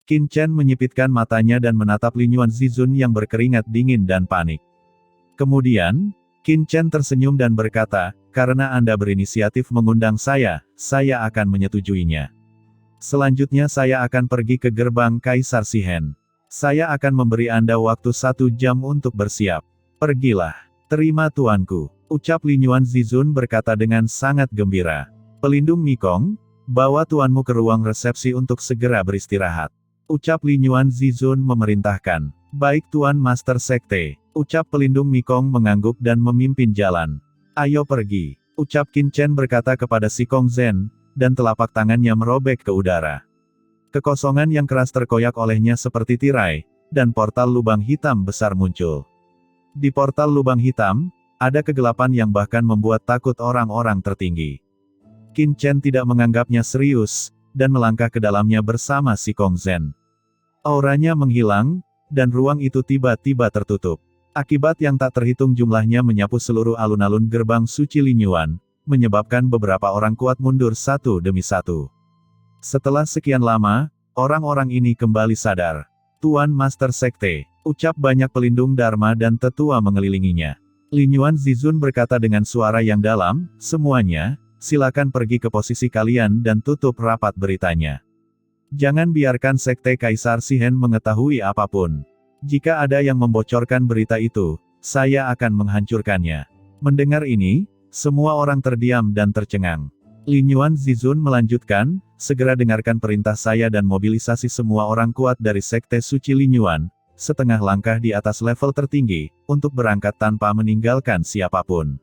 Qin Chen menyipitkan matanya dan menatap Lin Yuan Zizun yang berkeringat dingin dan panik. Kemudian, Qin Chen tersenyum dan berkata, karena Anda berinisiatif mengundang saya akan menyetujuinya. Selanjutnya saya akan pergi ke gerbang Kaisar Shihen. Saya akan memberi Anda waktu 1 jam untuk bersiap. Pergilah. Terima tuanku, ucap Lin Yuan Zizun berkata dengan sangat gembira. Pelindung Mikong, bawa tuanmu ke ruang resepsi untuk segera beristirahat. Ucap Lin Yuan Zizun memerintahkan. Baik Tuan Master Sekte, ucap pelindung Mikong mengangguk dan memimpin jalan. Ayo pergi, ucap Qin Chen berkata kepada si Kong Zhen, dan telapak tangannya merobek ke udara. Kekosongan yang keras terkoyak olehnya seperti tirai, dan portal lubang hitam besar muncul. Di portal lubang hitam, ada kegelapan yang bahkan membuat takut orang-orang tertinggi. Qin Chen tidak menganggapnya serius, dan melangkah ke dalamnya bersama si Kong Zhen. Auranya menghilang, dan ruang itu tiba-tiba tertutup. Akibat yang tak terhitung jumlahnya menyapu seluruh alun-alun gerbang suci Lin Yuan, menyebabkan beberapa orang kuat mundur satu demi satu. Setelah sekian lama, orang-orang ini kembali sadar. Tuan Master Sekte, ucap banyak pelindung Dharma dan tetua mengelilinginya. Lin Yuan Zizun berkata dengan suara yang dalam, semuanya, silakan pergi ke posisi kalian dan tutup rapat beritanya. Jangan biarkan Sekte Kaisar Shihen mengetahui apapun. Jika ada yang membocorkan berita itu, saya akan menghancurkannya. Mendengar ini, semua orang terdiam dan tercengang. Lin Yuan Zizun melanjutkan, segera dengarkan perintah saya dan mobilisasi semua orang kuat dari Sekte Suci Lin Yuan, setengah langkah di atas level tertinggi, untuk berangkat tanpa meninggalkan siapapun.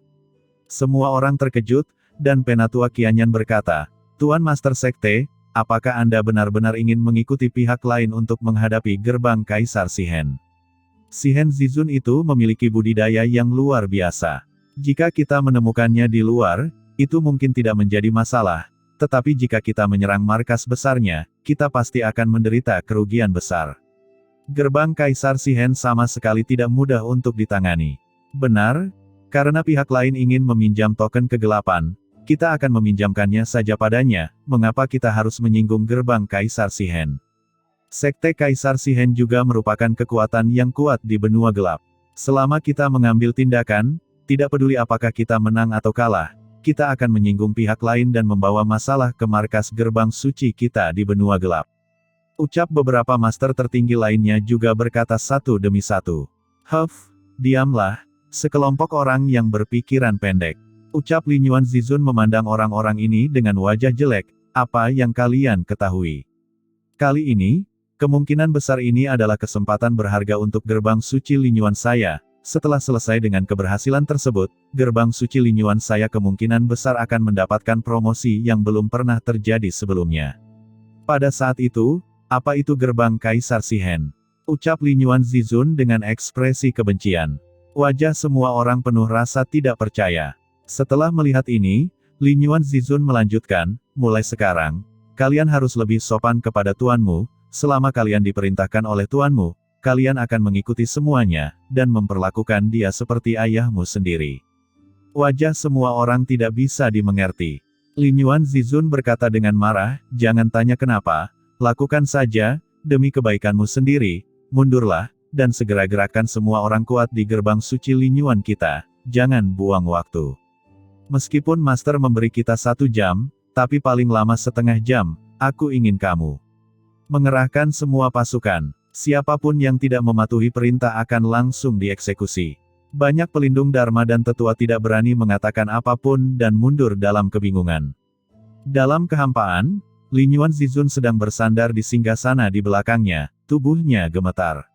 Semua orang terkejut, dan Penatua Qianyan berkata, Tuan Master Sekte, apakah Anda benar-benar ingin mengikuti pihak lain untuk menghadapi gerbang Kaisar Shihen? Shihen Zizun itu memiliki budidaya yang luar biasa. Jika kita menemukannya di luar, itu mungkin tidak menjadi masalah, tetapi jika kita menyerang markas besarnya, kita pasti akan menderita kerugian besar. Gerbang Kaisar Shihen sama sekali tidak mudah untuk ditangani. Benar, karena pihak lain ingin meminjam token kegelapan, kita akan meminjamkannya saja padanya, mengapa kita harus menyinggung gerbang Kaisar Shihen? Sekte Kaisar Shihen juga merupakan kekuatan yang kuat di benua gelap. Selama kita mengambil tindakan, tidak peduli apakah kita menang atau kalah, kita akan menyinggung pihak lain dan membawa masalah ke markas gerbang suci kita di benua gelap. Ucap beberapa master tertinggi lainnya juga berkata satu demi satu. Huff, diamlah, sekelompok orang yang berpikiran pendek. Ucap Lin Yuan Zizun memandang orang-orang ini dengan wajah jelek, apa yang kalian ketahui? Kali ini, kemungkinan besar ini adalah kesempatan berharga untuk gerbang suci Lin Yuan saya. Setelah selesai dengan keberhasilan tersebut, gerbang suci Lin Yuan saya kemungkinan besar akan mendapatkan promosi yang belum pernah terjadi sebelumnya. Pada saat itu, apa itu gerbang Kaisar Shihen? Ucap Lin Yuan Zizun dengan ekspresi kebencian. Wajah semua orang penuh rasa tidak percaya. Setelah melihat ini, Lin Yuan Zizun melanjutkan, mulai sekarang, kalian harus lebih sopan kepada tuanmu, selama kalian diperintahkan oleh tuanmu, kalian akan mengikuti semuanya, dan memperlakukan dia seperti ayahmu sendiri. Wajah semua orang tidak bisa dimengerti. Lin Yuan Zizun berkata dengan marah, jangan tanya kenapa, lakukan saja, demi kebaikanmu sendiri, mundurlah, dan segera gerakkan semua orang kuat di gerbang suci Lin Yuan kita, jangan buang waktu. Meskipun Master memberi kita 1 jam, tapi paling lama setengah jam, aku ingin kamu mengerahkan semua pasukan. Siapapun yang tidak mematuhi perintah akan langsung dieksekusi. Banyak pelindung Dharma dan tetua tidak berani mengatakan apapun dan mundur dalam kebingungan. Dalam kehampaan, Lin Yuan Zizun sedang bersandar di singgasana di belakangnya, tubuhnya gemetar.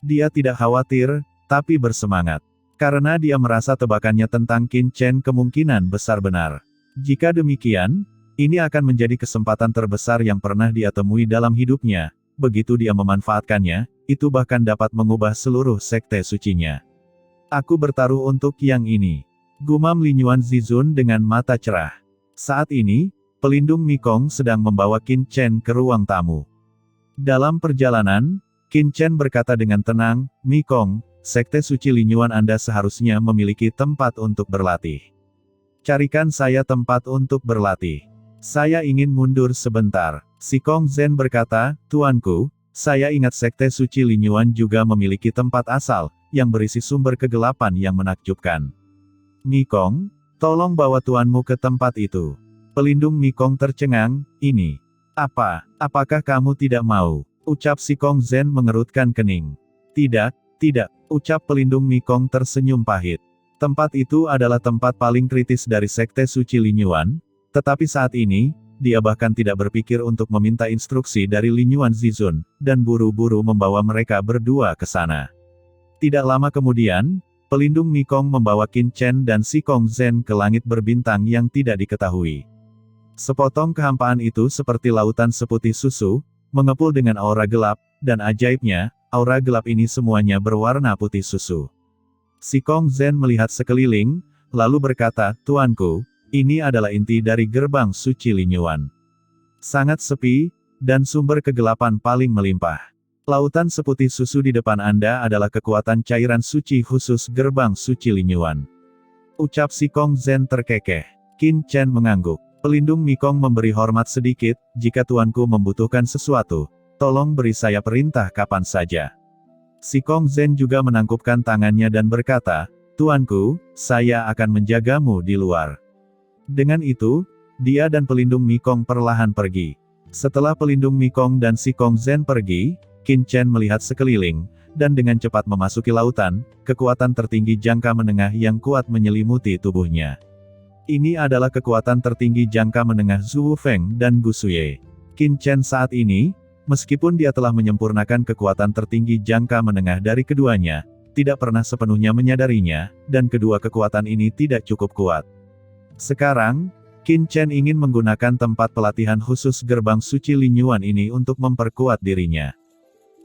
Dia tidak khawatir, tapi bersemangat. Karena dia merasa tebakannya tentang Qin Chen kemungkinan besar benar. Jika demikian, ini akan menjadi kesempatan terbesar yang pernah dia temui dalam hidupnya. Begitu dia memanfaatkannya, itu bahkan dapat mengubah seluruh sekte sucinya. Aku bertaruh untuk yang ini. Gumam Lin Yuan Zizun dengan mata cerah. Saat ini, pelindung Mikong sedang membawa Qin Chen ke ruang tamu. Dalam perjalanan, Qin Chen berkata dengan tenang, Mikong, sekte suci Lin Yuan Anda seharusnya memiliki tempat untuk berlatih. Carikan saya tempat untuk berlatih. Saya ingin mundur sebentar. Si Kong Zhen berkata, Tuanku, Saya ingat Sekte Suci Linyuan juga memiliki tempat asal, yang berisi sumber kegelapan yang menakjubkan. Mikong, tolong bawa tuanmu ke tempat itu. Pelindung Mikong tercengang, ini. Apakah kamu tidak mau? Ucap si Kong Zhen mengerutkan kening. Tidak, ucap pelindung Mikong tersenyum pahit. Tempat itu adalah tempat paling kritis dari Sekte Suci Linyuan, tetapi saat ini, dia bahkan tidak berpikir untuk meminta instruksi dari Linyuan Zizun, dan buru-buru membawa mereka berdua ke sana. Tidak lama kemudian, pelindung Mikong membawa Qin Chen dan si Kong Zhen ke langit berbintang yang tidak diketahui. Sepotong kehampaan itu seperti lautan seputih susu, mengepul dengan aura gelap, dan ajaibnya, aura gelap ini semuanya berwarna putih susu. Si Kong Zhen melihat sekeliling, lalu berkata, "Tuanku, ini adalah inti dari gerbang suci Linyuan. Sangat sepi, dan sumber kegelapan paling melimpah. Lautan seputih susu di depan Anda adalah kekuatan cairan suci khusus gerbang suci Linyuan." Ucap si Kong Zhen terkekeh. Qin Chen mengangguk. Pelindung Mikong memberi hormat sedikit, "Jika tuanku membutuhkan sesuatu, tolong beri saya perintah kapan saja." Si Kong Zhen juga menangkupkan tangannya dan berkata, "Tuanku, saya akan menjagamu di luar." Dengan itu, dia dan pelindung Mikong perlahan pergi. Setelah pelindung Mikong dan si Kong Zhen pergi, Qin Chen melihat sekeliling, dan dengan cepat memasuki lautan, kekuatan tertinggi jangka menengah yang kuat menyelimuti tubuhnya. Ini adalah kekuatan tertinggi jangka menengah Zhu Feng dan Gu Xuye. Qin Chen saat ini, meskipun dia telah menyempurnakan kekuatan tertinggi jangka menengah dari keduanya, tidak pernah sepenuhnya menyadarinya, dan kedua kekuatan ini tidak cukup kuat. Sekarang, Qin Chen ingin menggunakan tempat pelatihan khusus gerbang suci Linyuan ini untuk memperkuat dirinya.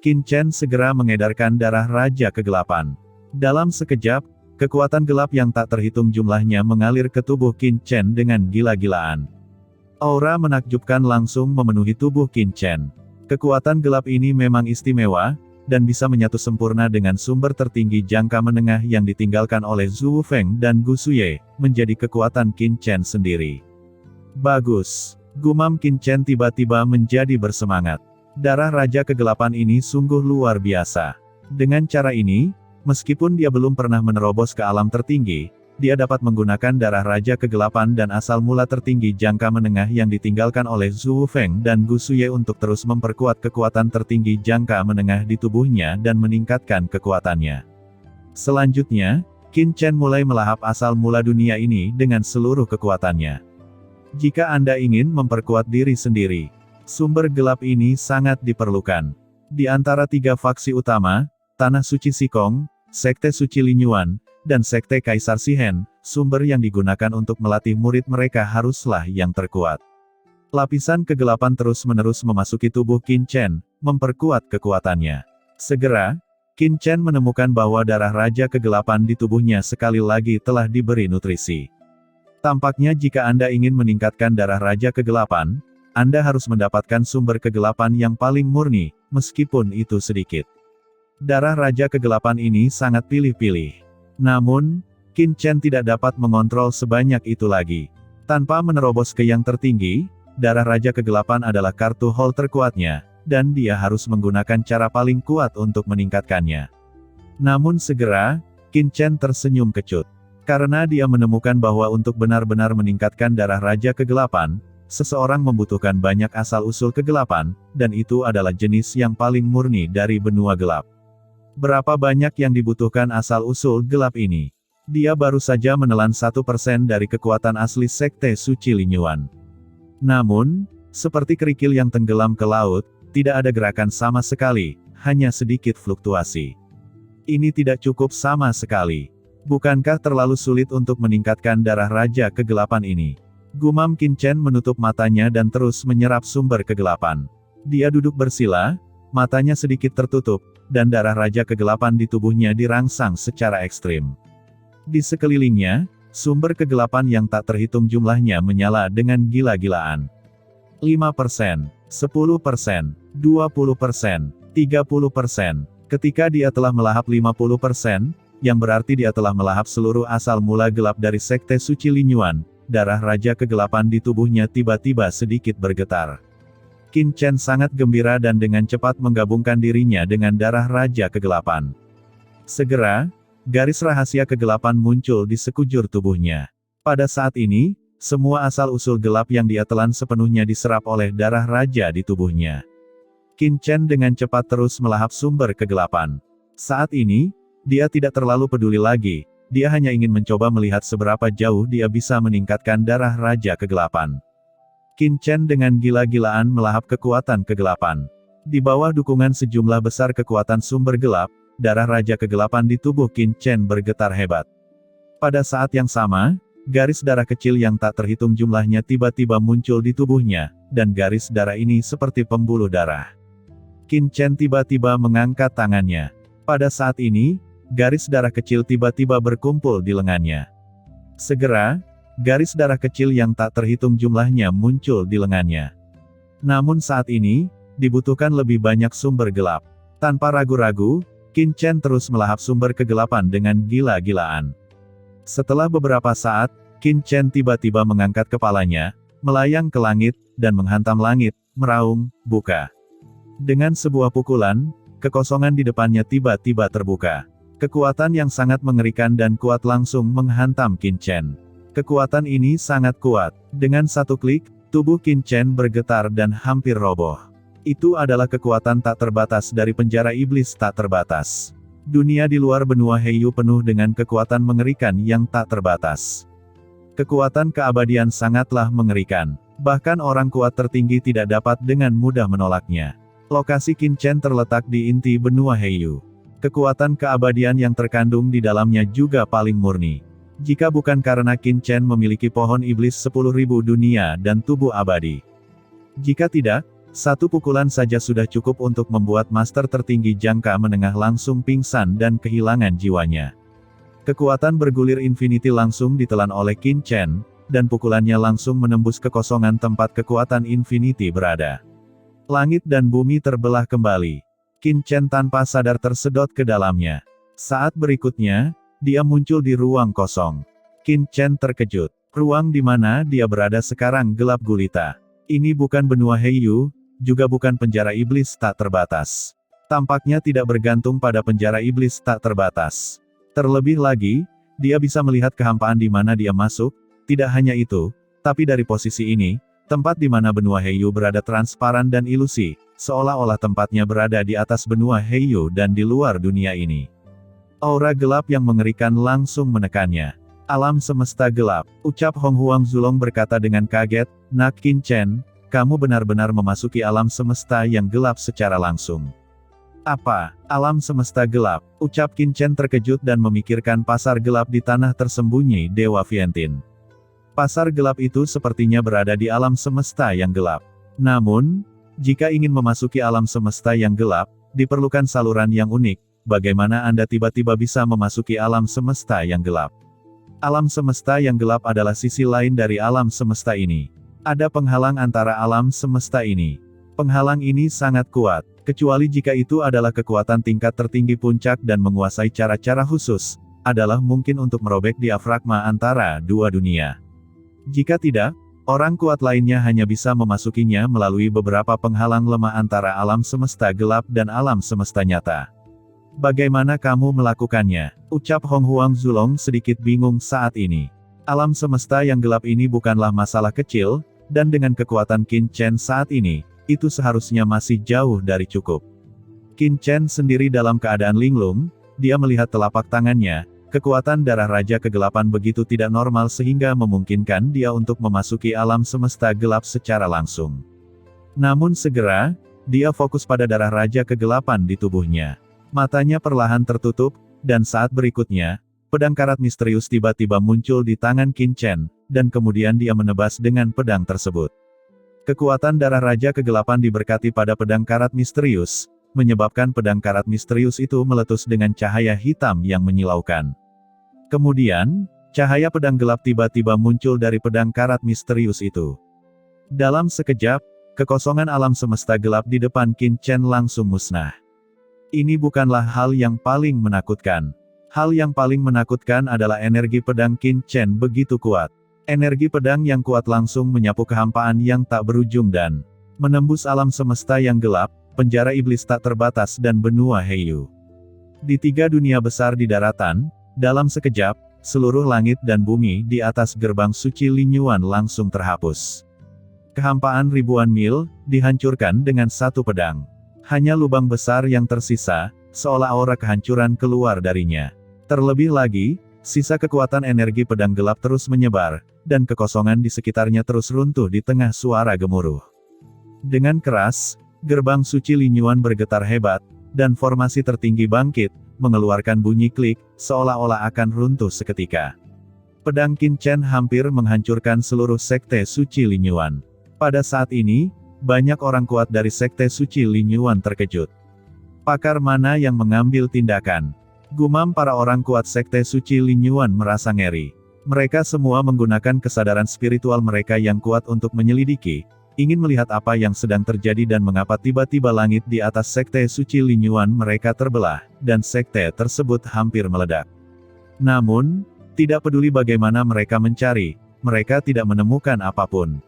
Qin Chen segera mengedarkan darah Raja Kegelapan. Dalam sekejap, kekuatan gelap yang tak terhitung jumlahnya mengalir ke tubuh Qin Chen dengan gila-gilaan. Aura menakjubkan langsung memenuhi tubuh Qin Chen. Kekuatan gelap ini memang istimewa, dan bisa menyatu sempurna dengan sumber tertinggi jangka menengah yang ditinggalkan oleh Zhu Feng dan Gu Xuye, menjadi kekuatan Qin Chen sendiri. Bagus. Gumam Qin Chen tiba-tiba menjadi bersemangat. Darah Raja Kegelapan ini sungguh luar biasa. Dengan cara ini, meskipun dia belum pernah menerobos ke alam tertinggi, dia dapat menggunakan darah Raja Kegelapan dan asal mula tertinggi jangka menengah yang ditinggalkan oleh Zhu Feng dan Gu Xuye untuk terus memperkuat kekuatan tertinggi jangka menengah di tubuhnya dan meningkatkan kekuatannya. Selanjutnya, Qin Chen mulai melahap asal mula dunia ini dengan seluruh kekuatannya. Jika Anda ingin memperkuat diri sendiri, sumber gelap ini sangat diperlukan. Di antara tiga faksi utama, Tanah Suci Sikong, Sekte Suci Linyuan, dan Sekte Kaisar Sihen, sumber yang digunakan untuk melatih murid mereka haruslah yang terkuat. Lapisan kegelapan terus-menerus memasuki tubuh Qin Chen, memperkuat kekuatannya. Segera, Qin Chen menemukan bahwa darah Raja Kegelapan di tubuhnya sekali lagi telah diberi nutrisi. Tampaknya jika Anda ingin meningkatkan darah Raja Kegelapan, Anda harus mendapatkan sumber kegelapan yang paling murni, meskipun itu sedikit. Darah Raja Kegelapan ini sangat pilih-pilih. Namun, Qin Chen tidak dapat mengontrol sebanyak itu lagi. Tanpa menerobos ke yang tertinggi, darah Raja Kegelapan adalah kartu haul terkuatnya, dan dia harus menggunakan cara paling kuat untuk meningkatkannya. Namun segera, Qin Chen tersenyum kecut. Karena dia menemukan bahwa untuk benar-benar meningkatkan darah Raja Kegelapan, seseorang membutuhkan banyak asal-usul kegelapan, dan itu adalah jenis yang paling murni dari benua gelap. Berapa banyak yang dibutuhkan asal-usul gelap ini? Dia baru saja menelan 1% dari kekuatan asli Sekte Suci Linyuan. Namun, seperti kerikil yang tenggelam ke laut, tidak ada gerakan sama sekali, hanya sedikit fluktuasi. Ini tidak cukup sama sekali. Bukankah terlalu sulit untuk meningkatkan darah Raja Kegelapan ini? Gumam Qin Chen menutup matanya dan terus menyerap sumber kegelapan. Dia duduk bersila, matanya sedikit tertutup, dan darah Raja Kegelapan di tubuhnya dirangsang secara ekstrim. Di sekelilingnya, sumber kegelapan yang tak terhitung jumlahnya menyala dengan gila-gilaan. 5%, 10%, 20%, 30%. Ketika dia telah melahap 50%, yang berarti dia telah melahap seluruh asal mula gelap dari Sekte Suci Linyuan, darah Raja Kegelapan di tubuhnya tiba-tiba sedikit bergetar. Qin Chen sangat gembira dan dengan cepat menggabungkan dirinya dengan darah Raja Kegelapan. Segera, garis rahasia kegelapan muncul di sekujur tubuhnya. Pada saat ini, semua asal-usul gelap yang dia telan sepenuhnya diserap oleh darah raja di tubuhnya. Qin Chen dengan cepat terus melahap sumber kegelapan. Saat ini, dia tidak terlalu peduli lagi, dia hanya ingin mencoba melihat seberapa jauh dia bisa meningkatkan darah raja kegelapan. Qin Chen dengan gila-gilaan melahap kekuatan kegelapan. Di bawah dukungan sejumlah besar kekuatan sumber gelap, darah raja kegelapan di tubuh Qin Chen bergetar hebat. Pada saat yang sama, garis darah kecil yang tak terhitung jumlahnya tiba-tiba muncul di tubuhnya, dan garis darah ini seperti pembuluh darah. Qin Chen tiba-tiba mengangkat tangannya. Pada saat ini, garis darah kecil tiba-tiba berkumpul di lengannya. Segera, garis darah kecil yang tak terhitung jumlahnya muncul di lengannya. Namun saat ini, dibutuhkan lebih banyak sumber gelap. Tanpa ragu-ragu, Qin Chen terus melahap sumber kegelapan dengan gila-gilaan. Setelah beberapa saat, Qin Chen tiba-tiba mengangkat kepalanya, melayang ke langit, dan menghantam langit, meraung, buka. Dengan sebuah pukulan, kekosongan di depannya tiba-tiba terbuka. Kekuatan yang sangat mengerikan dan kuat langsung menghantam Qin Chen. Kekuatan ini sangat kuat. Dengan satu klik, tubuh Qin Chen bergetar dan hampir roboh. Itu adalah kekuatan tak terbatas dari penjara iblis tak terbatas. Dunia di luar benua Heiyu penuh dengan kekuatan mengerikan yang tak terbatas. Kekuatan keabadian sangatlah mengerikan. Bahkan orang kuat tertinggi tidak dapat dengan mudah menolaknya. Lokasi Qin Chen terletak di inti benua Heiyu. Kekuatan keabadian yang terkandung di dalamnya juga paling murni. Jika bukan karena Qin Chen memiliki pohon iblis 10.000 dunia dan tubuh abadi. Jika tidak, satu pukulan saja sudah cukup untuk membuat master tertinggi jangka menengah langsung pingsan dan kehilangan jiwanya. Kekuatan bergulir infinity langsung ditelan oleh Qin Chen, dan pukulannya langsung menembus kekosongan tempat kekuatan infinity berada. Langit dan bumi terbelah kembali. Qin Chen tanpa sadar tersedot ke dalamnya. Saat berikutnya, dia muncul di ruang kosong. Qin Chen terkejut. Ruang di mana dia berada sekarang gelap gulita. Ini bukan benua Heiyu, juga bukan penjara iblis tak terbatas. Tampaknya tidak bergantung pada penjara iblis tak terbatas. Terlebih lagi, dia bisa melihat kehampaan di mana dia masuk. Tidak hanya itu, tapi dari posisi ini, tempat di mana benua Heiyu berada transparan dan ilusi, seolah-olah tempatnya berada di atas benua Heiyu dan di luar dunia ini. Aura gelap yang mengerikan langsung menekannya. Alam semesta gelap, ucap Hong Huang Zulong berkata dengan kaget, "Nak Qin Chen, kamu benar-benar memasuki alam semesta yang gelap secara langsung." "Apa, alam semesta gelap?" ucap Qin Chen terkejut dan memikirkan pasar gelap di tanah tersembunyi Dewa Vientian. Pasar gelap itu sepertinya berada di alam semesta yang gelap. Namun, jika ingin memasuki alam semesta yang gelap, diperlukan saluran yang unik. Bagaimana Anda tiba-tiba bisa memasuki alam semesta yang gelap? Alam semesta yang gelap adalah sisi lain dari alam semesta ini. Ada penghalang antara alam semesta ini. Penghalang ini sangat kuat, kecuali jika itu adalah kekuatan tingkat tertinggi puncak dan menguasai cara-cara khusus, adalah mungkin untuk merobek diafragma antara dua dunia. Jika tidak, orang kuat lainnya hanya bisa memasukinya melalui beberapa penghalang lemah antara alam semesta gelap dan alam semesta nyata. "Bagaimana kamu melakukannya?" ucap Hong Huang Zulong sedikit bingung saat ini. Alam semesta yang gelap ini bukanlah masalah kecil, dan dengan kekuatan Qin Chen saat ini, itu seharusnya masih jauh dari cukup. Qin Chen sendiri dalam keadaan linglung, dia melihat telapak tangannya, kekuatan darah Raja Kegelapan begitu tidak normal sehingga memungkinkan dia untuk memasuki alam semesta gelap secara langsung. Namun segera, dia fokus pada darah Raja Kegelapan di tubuhnya. Matanya perlahan tertutup, dan saat berikutnya, pedang karat misterius tiba-tiba muncul di tangan Qin Chen, dan kemudian dia menebas dengan pedang tersebut. Kekuatan darah Raja Kegelapan diberkati pada pedang karat misterius, menyebabkan pedang karat misterius itu meletus dengan cahaya hitam yang menyilaukan. Kemudian, cahaya pedang gelap tiba-tiba muncul dari pedang karat misterius itu. Dalam sekejap, kekosongan alam semesta gelap di depan Qin Chen langsung musnah. Ini bukanlah hal yang paling menakutkan. Hal yang paling menakutkan adalah energi pedang Qin Chen begitu kuat. Energi pedang yang kuat langsung menyapu kehampaan yang tak berujung dan Menembus alam semesta yang gelap, penjara iblis tak terbatas dan benua Heiyu. Di 3 dunia besar di daratan, dalam sekejap, seluruh langit dan bumi di atas gerbang suci Linyuan langsung terhapus. Kehampaan ribuan mil, dihancurkan dengan satu pedang. Hanya lubang besar yang tersisa, seolah aura kehancuran keluar darinya. Terlebih lagi, sisa kekuatan energi pedang gelap terus menyebar, dan kekosongan di sekitarnya terus runtuh di tengah suara gemuruh. Dengan keras, gerbang suci Linyuan bergetar hebat, dan formasi tertinggi bangkit, mengeluarkan bunyi klik, seolah-olah akan runtuh seketika. Pedang Qin Chen hampir menghancurkan seluruh sekte suci Linyuan. Pada saat ini, banyak orang kuat dari sekte suci Linyuan terkejut. Pakar mana yang mengambil tindakan? Gumam para orang kuat sekte suci Linyuan merasa ngeri. Mereka semua menggunakan kesadaran spiritual mereka yang kuat untuk menyelidiki, ingin melihat apa yang sedang terjadi dan mengapa tiba-tiba langit di atas sekte suci Linyuan mereka terbelah, dan sekte tersebut hampir meledak. Namun, tidak peduli bagaimana mereka mencari, mereka tidak menemukan apapun.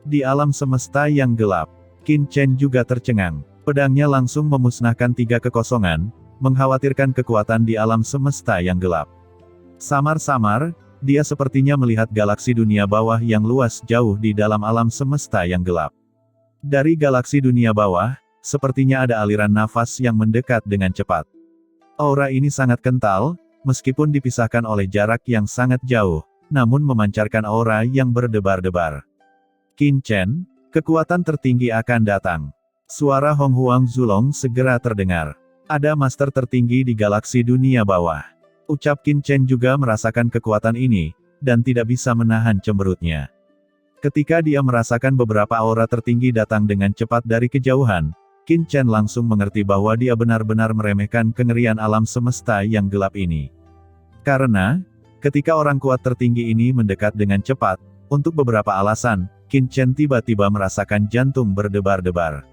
Di alam semesta yang gelap, Qin Chen juga tercengang. Pedangnya langsung memusnahkan 3 kekosongan, mengkhawatirkan kekuatan di alam semesta yang gelap. Samar-samar, dia sepertinya melihat galaksi dunia bawah yang luas jauh di dalam alam semesta yang gelap. Dari galaksi dunia bawah, sepertinya ada aliran nafas yang mendekat dengan cepat. Aura ini sangat kental, meskipun dipisahkan oleh jarak yang sangat jauh, namun memancarkan aura yang berdebar-debar. Qin Chen, kekuatan tertinggi akan datang. Suara Hong Huang Zulong segera terdengar. Ada master tertinggi di galaksi dunia bawah. Ucap Qin Chen juga merasakan kekuatan ini, dan tidak bisa menahan cemberutnya. Ketika dia merasakan beberapa aura tertinggi datang dengan cepat dari kejauhan, Qin Chen langsung mengerti bahwa dia benar-benar meremehkan kengerian alam semesta yang gelap ini. Karena, ketika orang kuat tertinggi ini mendekat dengan cepat, untuk beberapa alasan, Qin Chen tiba-tiba merasakan jantung berdebar-debar.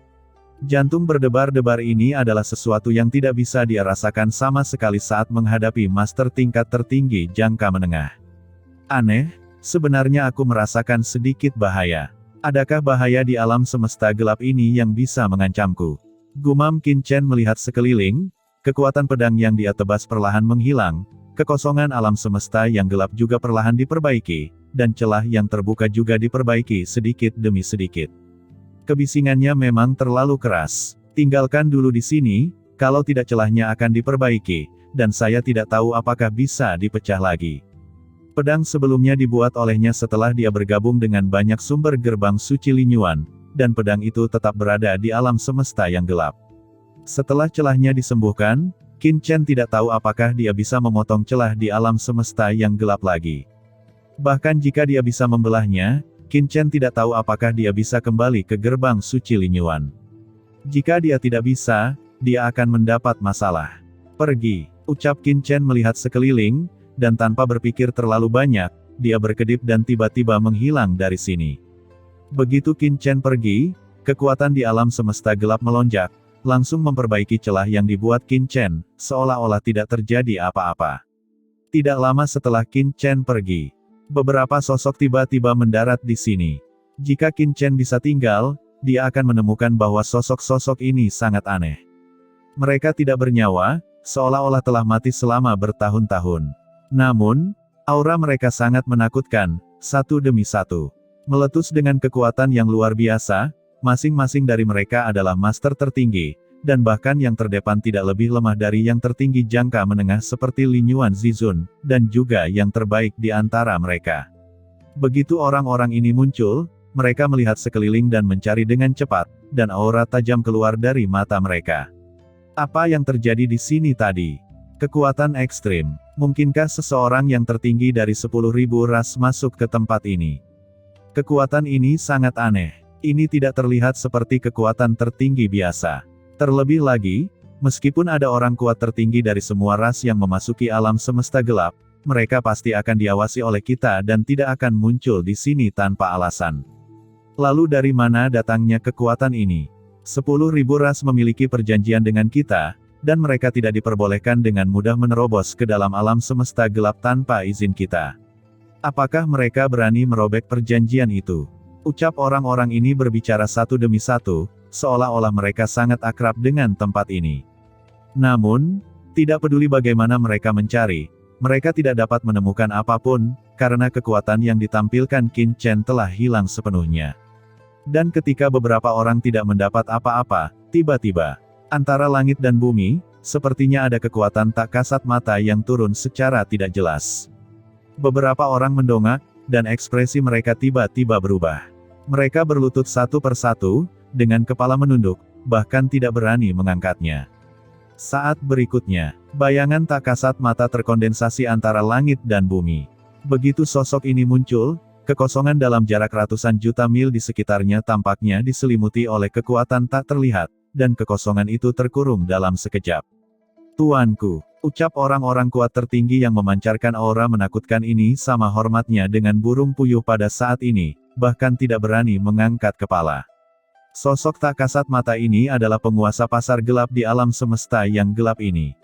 Jantung berdebar-debar ini adalah sesuatu yang tidak bisa dia rasakan sama sekali saat menghadapi master tingkat tertinggi jangka menengah. Aneh, sebenarnya aku merasakan sedikit bahaya. Adakah bahaya di alam semesta gelap ini yang bisa mengancamku? Gumam Qin Chen melihat sekeliling, kekuatan pedang yang dia tebas perlahan menghilang, kekosongan alam semesta yang gelap juga perlahan diperbaiki, dan celah yang terbuka juga diperbaiki sedikit demi sedikit. Kebisingannya memang terlalu keras. Tinggalkan dulu di sini, kalau tidak celahnya akan diperbaiki, dan saya tidak tahu apakah bisa dipecah lagi. Pedang sebelumnya dibuat olehnya setelah dia bergabung dengan banyak sumber gerbang suci Linyuan, dan pedang itu tetap berada di alam semesta yang gelap. Setelah celahnya disembuhkan, Qin Chen tidak tahu apakah dia bisa memotong celah di alam semesta yang gelap lagi. Bahkan jika dia bisa membelahnya, Qin Chen tidak tahu apakah dia bisa kembali ke gerbang suci Linyuan. Jika dia tidak bisa, dia akan mendapat masalah. Pergi, ucap Qin Chen melihat sekeliling, dan tanpa berpikir terlalu banyak, dia berkedip dan tiba-tiba menghilang dari sini. Begitu Qin Chen pergi, kekuatan di alam semesta gelap melonjak, langsung memperbaiki celah yang dibuat Qin Chen, seolah-olah tidak terjadi apa-apa. Tidak lama setelah Qin Chen pergi, beberapa sosok tiba-tiba mendarat di sini. Jika Qin Chen bisa tinggal, dia akan menemukan bahwa sosok-sosok ini sangat aneh. Mereka tidak bernyawa, seolah-olah telah mati selama bertahun-tahun. Namun, aura mereka sangat menakutkan, satu demi satu. Meletus dengan kekuatan yang luar biasa, masing-masing dari mereka adalah master tertinggi, dan bahkan yang terdepan tidak lebih lemah dari yang tertinggi jangka menengah seperti Linyuan Zizun, dan juga yang terbaik di antara mereka. Begitu orang-orang ini muncul, mereka melihat sekeliling dan mencari dengan cepat, dan aura tajam keluar dari mata mereka. Apa yang terjadi di sini tadi? Kekuatan ekstrim. Mungkinkah seseorang yang tertinggi dari 10.000 ras masuk ke tempat ini? Kekuatan ini sangat aneh. Ini tidak terlihat seperti kekuatan tertinggi biasa. Terlebih lagi, meskipun ada orang kuat tertinggi dari semua ras yang memasuki alam semesta gelap, mereka pasti akan diawasi oleh kita dan tidak akan muncul di sini tanpa alasan. Lalu dari mana datangnya kekuatan ini? 10.000 ras memiliki perjanjian dengan kita, dan mereka tidak diperbolehkan dengan mudah menerobos ke dalam alam semesta gelap tanpa izin kita. Apakah mereka berani merobek perjanjian itu? Ucap orang-orang ini berbicara satu demi satu, seolah-olah mereka sangat akrab dengan tempat ini. Namun, tidak peduli bagaimana mereka mencari, mereka tidak dapat menemukan apapun, karena kekuatan yang ditampilkan Qin Chen telah hilang sepenuhnya. Dan ketika beberapa orang tidak mendapat apa-apa, tiba-tiba, antara langit dan bumi, sepertinya ada kekuatan tak kasat mata yang turun secara tidak jelas. Beberapa orang mendongak, dan ekspresi mereka tiba-tiba berubah. Mereka berlutut satu persatu, dengan kepala menunduk, bahkan tidak berani mengangkatnya. Saat berikutnya, bayangan tak kasat mata terkondensasi antara langit dan bumi. Begitu sosok ini muncul, kekosongan dalam jarak ratusan juta mil di sekitarnya tampaknya diselimuti oleh kekuatan tak terlihat, dan kekosongan itu terkurung dalam sekejap. Tuanku, ucap orang-orang kuat tertinggi yang memancarkan aura menakutkan ini sama hormatnya dengan burung puyuh pada saat ini, bahkan tidak berani mengangkat kepala. Sosok tak kasat mata ini adalah penguasa pasar gelap di alam semesta yang gelap ini.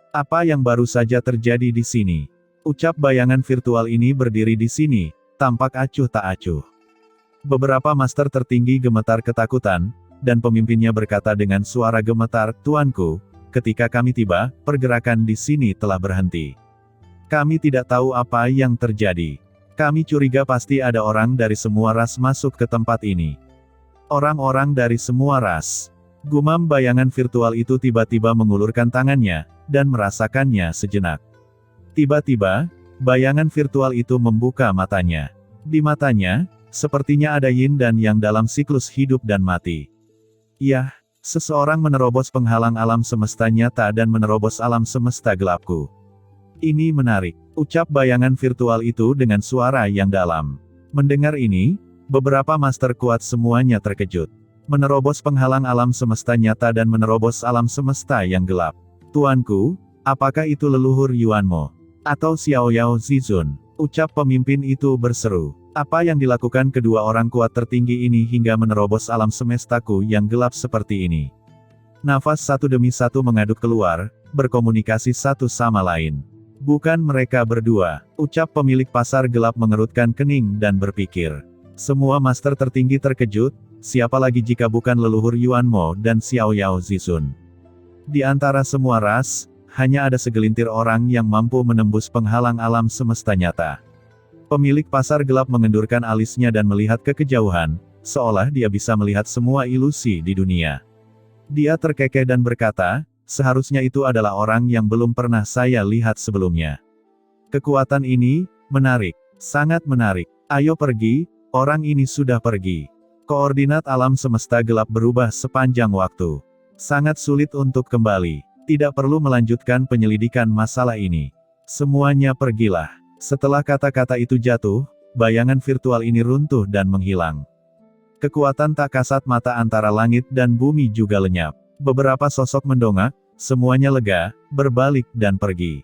Apa yang baru saja terjadi di sini? Ucap bayangan virtual ini berdiri di sini, tampak acuh tak acuh. Beberapa master tertinggi gemetar ketakutan, dan pemimpinnya berkata dengan suara gemetar, "Tuanku, ketika kami tiba, pergerakan di sini telah berhenti. Kami tidak tahu apa yang terjadi. Kami curiga pasti ada orang dari semua ras masuk ke tempat ini." Orang-orang dari semua ras. Gumam bayangan virtual itu tiba-tiba mengulurkan tangannya, dan merasakannya sejenak. Tiba-tiba, bayangan virtual itu membuka matanya. Di matanya, sepertinya ada yin dan yang dalam siklus hidup dan mati. Yah, seseorang menerobos penghalang alam semesta nyata dan menerobos alam semesta gelapku. Ini menarik, ucap bayangan virtual itu dengan suara yang dalam. Mendengar ini, beberapa master kuat semuanya terkejut. Menerobos penghalang alam semesta nyata dan menerobos alam semesta yang gelap. Tuanku, apakah itu leluhur Yuanmo? Atau Xiao Yao Zizun? Ucap pemimpin itu berseru. Apa yang dilakukan kedua orang kuat tertinggi ini hingga menerobos alam semestaku yang gelap seperti ini? Nafas satu demi satu mengaduk keluar, berkomunikasi satu sama lain. Bukan mereka berdua, ucap pemilik pasar gelap mengerutkan kening dan berpikir. Semua master tertinggi terkejut, siapa lagi jika bukan leluhur Yuanmo dan Xiao Yao Zizun. Di antara semua ras, hanya ada segelintir orang yang mampu menembus penghalang alam semesta nyata. Pemilik pasar gelap mengendurkan alisnya dan melihat ke kejauhan, seolah dia bisa melihat semua ilusi di dunia. Dia terkekeh dan berkata, seharusnya itu adalah orang yang belum pernah saya lihat sebelumnya. Kekuatan ini, menarik, sangat menarik. Ayo pergi. Orang ini sudah pergi. Koordinat alam semesta gelap berubah sepanjang waktu. Sangat sulit untuk kembali. Tidak perlu melanjutkan penyelidikan masalah ini. Semuanya pergilah. Setelah kata-kata itu jatuh, bayangan virtual ini runtuh dan menghilang. Kekuatan tak kasat mata antara langit dan bumi juga lenyap. Beberapa sosok mendongak, semuanya lega, berbalik dan pergi.